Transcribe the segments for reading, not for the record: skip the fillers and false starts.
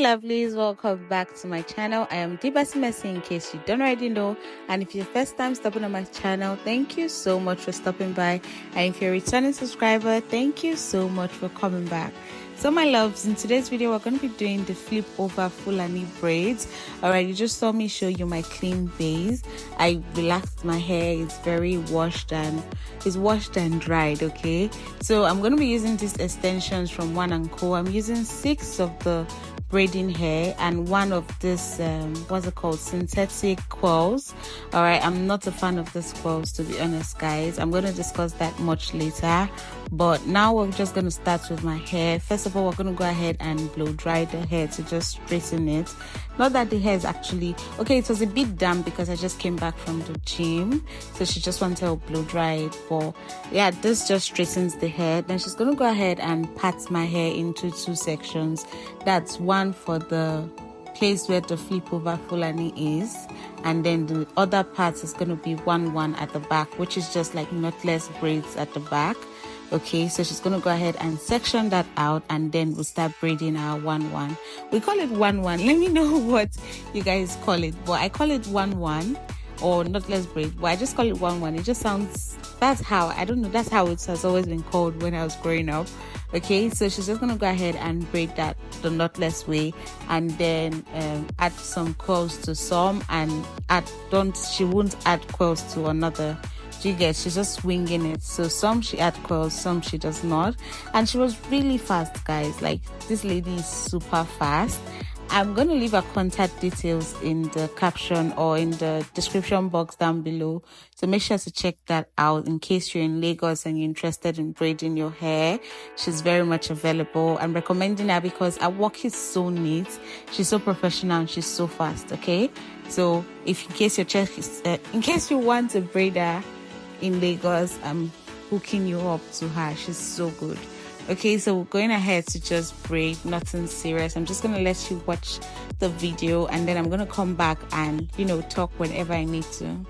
lovelies, welcome back to my channel. I am Basil in case you don't already know, and if you're first time stopping on my channel, thank you so much for stopping by, and if you're a returning subscriber, thank you so much for coming back. So my loves, in today's video we're going to be doing the flip over Fulani braids. Alright, you just saw me show you my clean base. I relaxed my hair, it's very washed and dried. Okay, so I'm going to be using these extensions from One & Co. I'm using 6 of the braiding hair and 1 of this what's it called, synthetic coils. All right, I'm not a fan of this coils, to be honest guys. I'm going to discuss that much later, but now we're just going to start with my hair. First of all, we're going to go ahead and blow dry the hair to just straighten it. Not that the hair is actually okay, it was a bit damp because I just came back from the gym, so she just wanted to blow dry it. But yeah, this just straightens the hair. Then she's going to go ahead and pat my hair into 2 sections. That's one for the place where the flip over Fulani is, and then the other part is going to be 1 at the back, which is just like knotless braids at the back. Okay, so she's going to go ahead and section that out, and then we'll start braiding our 1. We call it 1. Let me know what you guys call it, but I call it 1 or knotless braid, but I just call it 1. It just sounds, that's how, I don't know, that's how it has always been called when I was growing up. Okay, so she's just gonna go ahead and braid that the knotless way, and then add some coils to some, and she won't add coils to another. You get, she's just winging it. So some she add coils, some she does not, and she was really fast guys. Like, this lady is super fast. I'm going to leave her contact details in the caption or in the description box down below, so make sure to check that out in case you're in Lagos and you're interested in braiding your hair. She's very much available. I'm recommending her because her work is so neat, she's so professional, and she's so fast. Okay, so if in case you want a braider in Lagos, I'm hooking you up to her. She's so good. Okay, so we're going ahead to just braid, nothing serious. I'm just going to let you watch the video, and then I'm going to come back and, you know, talk whenever I need to.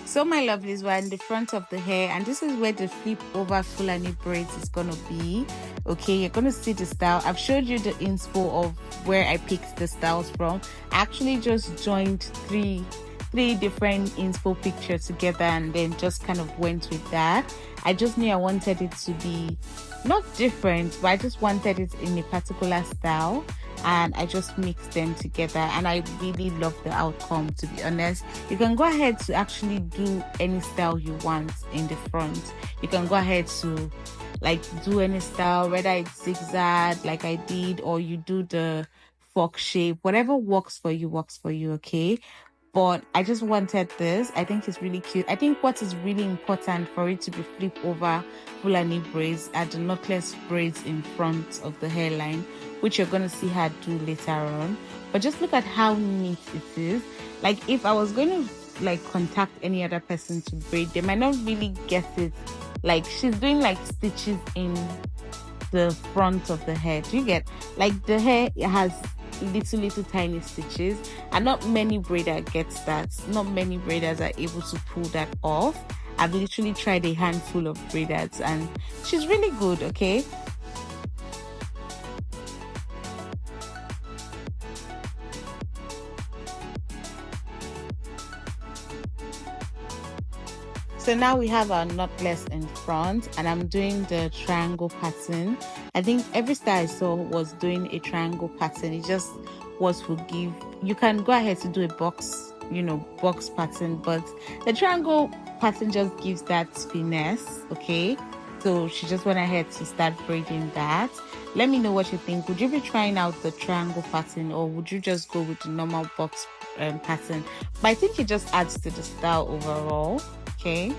So my lovelies, we're in the front of the hair, and this is where the flip over Fulani braids is gonna be. Okay, you're gonna see the style. I've showed you the inspo of where I picked the styles from. I actually just joined three different inspo pictures together and then just kind of went with that. I just knew I wanted it to be not different, but I just wanted it in a particular style, and I just mixed them together, and I really love the outcome, to be honest. You can go ahead to actually do any style you want in the front. You can go ahead to like do any style, whether it's zigzag like I did, or you do the fork shape. Whatever works for you, okay? But I just wanted this. I think it's really cute. I think what is really important for it to be flip over Fulani braids are the knotless braids in front of the hairline, which you're going to see her do later on. But just look at how neat it is. Like, if I was going to like contact any other person to braid, they might not really get it. Like, she's doing like stitches in the front of the hair. Do you get, like, the hair has little tiny stitches, and not many braider gets that. Not many braiders are able to pull that off. I've literally tried a handful of braiders, and she's really good. Okay, so now we have our knotless in front, and I'm doing the triangle pattern. I think every style I saw was doing a triangle pattern. It just was to give, you can go ahead to do a box, you know, box pattern, but the triangle pattern just gives that finesse. Okay, so she just went ahead to start braiding that, Let me know what you think. Would you be trying out the triangle pattern, or would you just go with the normal box pattern? But I think it just adds to the style overall. Okay.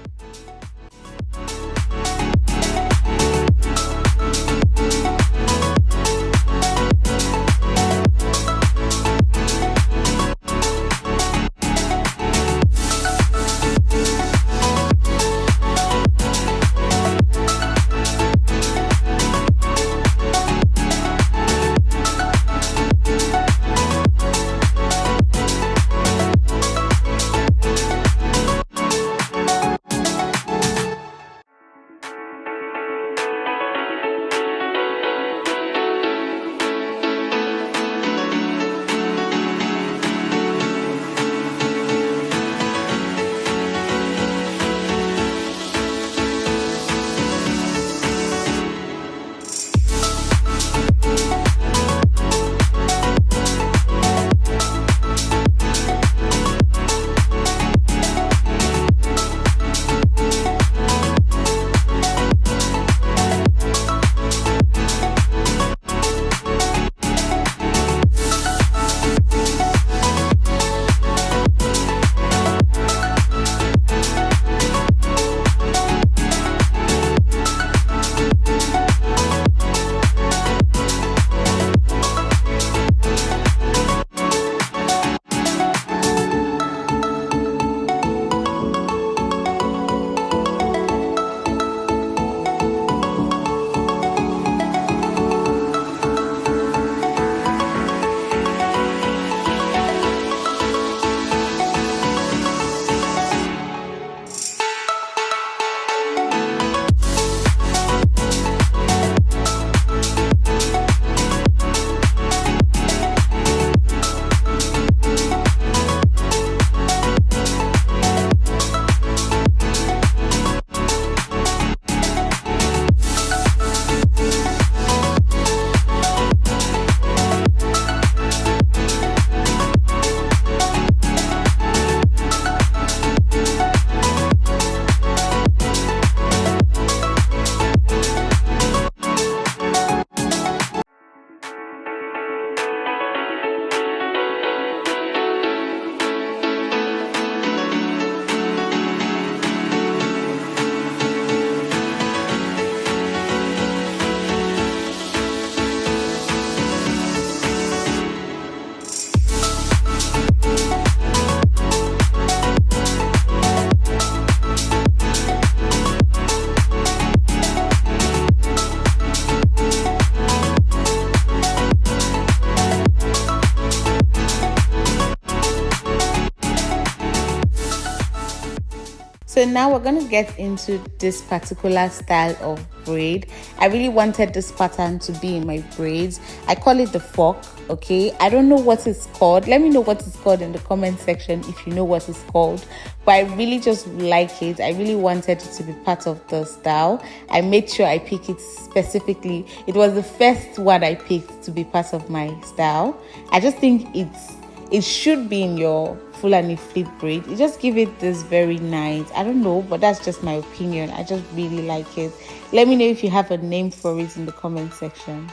So now we're going to get into this particular style of braid. I really wanted this pattern to be in my braids. I call it the fork. Okay, I don't know what it's called. Let me know what it's called in the comment section if you know what it's called. But I really just like it. I really wanted it to be part of the style. I made sure I picked it specifically. It was the first one I picked to be part of my style. I just think it should be in your Fulani flip braid. It just give it this very nice, I don't know, but that's just my opinion. I just really like it. Let me know if you have a name for it in the comment section.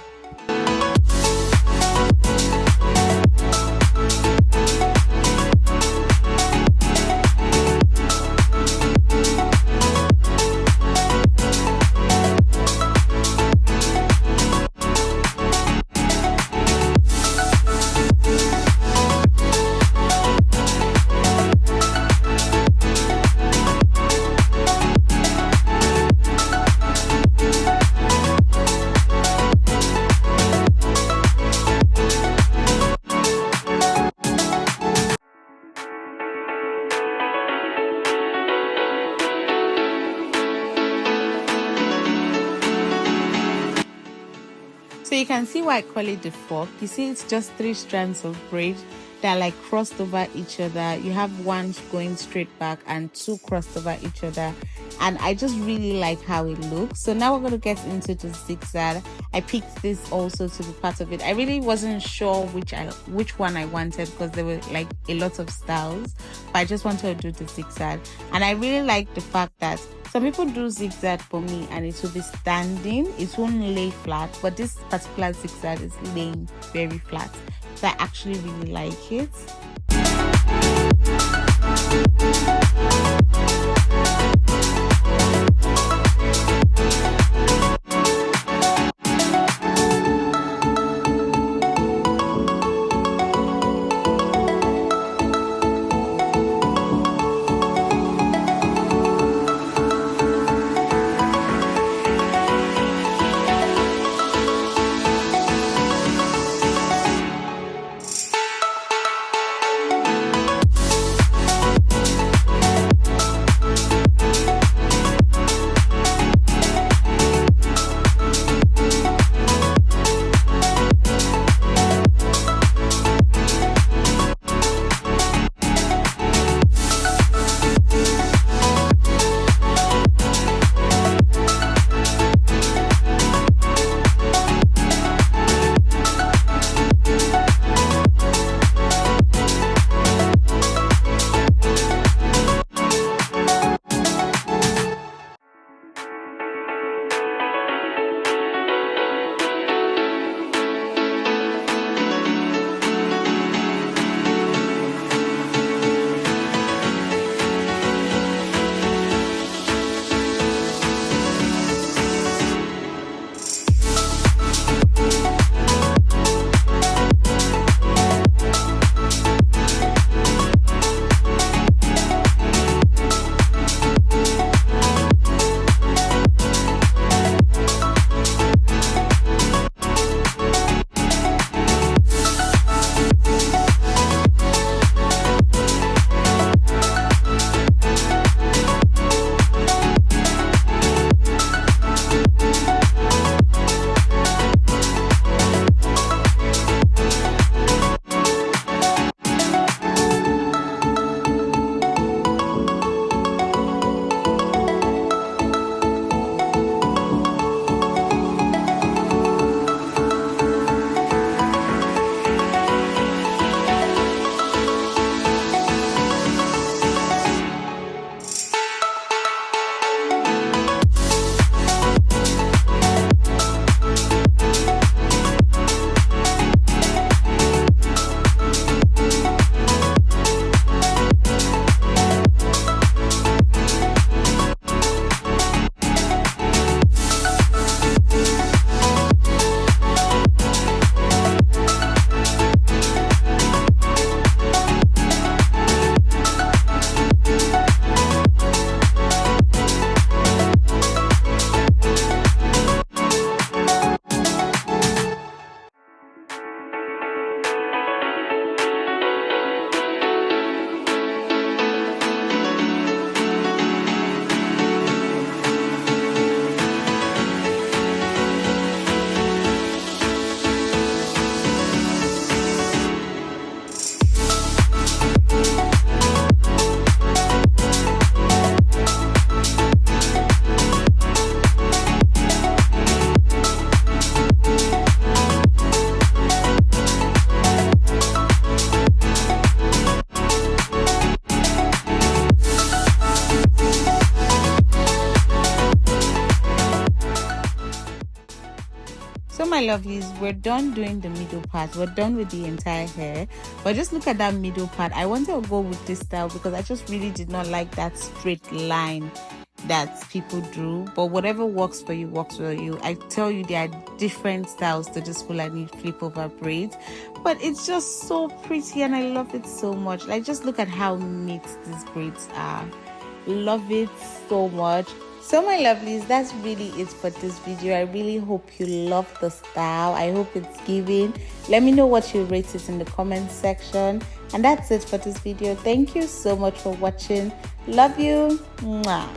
So you can see why I call it the fork. You see, it's just 3 strands of braid that are like crossed over each other. You have one going straight back and two crossed over each other, and I just really like how it looks. So now we're going to get into the zigzag. I picked this also to be part of it. I really wasn't sure which one I wanted because there were like a lot of styles, but I just wanted to do the zigzag. And I really like the fact that some people do zigzag for me and it will be standing, it won't lay flat, but this particular zigzag is laying very flat, so I actually really like it. So my lovelies, we're done doing the middle part. We're done with the entire hair, but just look at that middle part. I wanted to go with this style because I just really did not like that straight line that people drew, but whatever works for you works for you. I tell you, there are different styles to this Fulani flip over braids, but it's just so pretty and I love it so much. Like, just look at how neat these braids are. Love it so much. So my lovelies, that's really it for this video. I really hope you love the style. I hope it's giving. Let me know what you rate it in the comment section. And that's it for this video. Thank you so much for watching. Love you. Mwah.